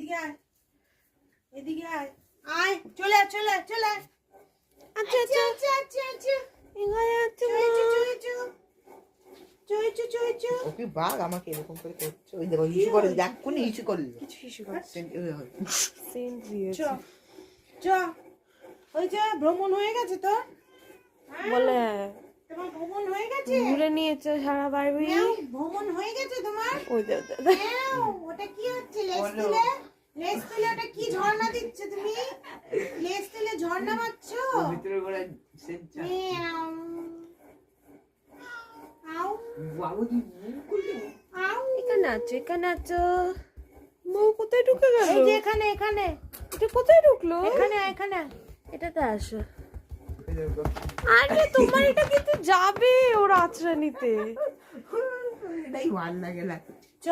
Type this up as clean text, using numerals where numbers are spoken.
এদিকে আয়, এদিকে আয়, আয়, চলে আয়, চলে আয়, চলে আয়। আচ্ছা আচ্ছা আচ্ছা আচ্ছা আচ্ছা, এখানে আচ্ছা, চুইচু। ওকে বাঘ আমাকে এরকম করে করছে। ওই দেখো ইস্যু করে দিল, এক্ষুনি ইস্যু করলো। কিছু ইস্যু করছে। সেন্ট দিয়েছে। চ ওই যে ভ্রমণ হয়ে গেছে তো বলে তোমার ভ্রমণ হয়ে গেছে, ঘুরে নিয়েছে সারা বাড়ি। ভ্রমণ হয়ে গেছে তোমার। ওই ওটা কি হচ্ছে? লেজ তুলে ওটা কি ঝর্ণা দিচ্ছে তুমি? লেজ তুলে ঝর্ণা মারছো? ভিতরে করে সেন্ট মিয়াও। আউ বাবুজি মুখ খুললো। আউ, এখানে আছো, এখানে আছো। বউ কোথায় ঢুকে গেল? এই যে এখানে, এখানে, এটা কোথায় ঢুকলো? এখানে, এখানে। এটাতে আসো। আরে তোমার এটা কিন্তু যাবে ওর আঁচড়া নিতে। এটাই ভাল লাগে। চ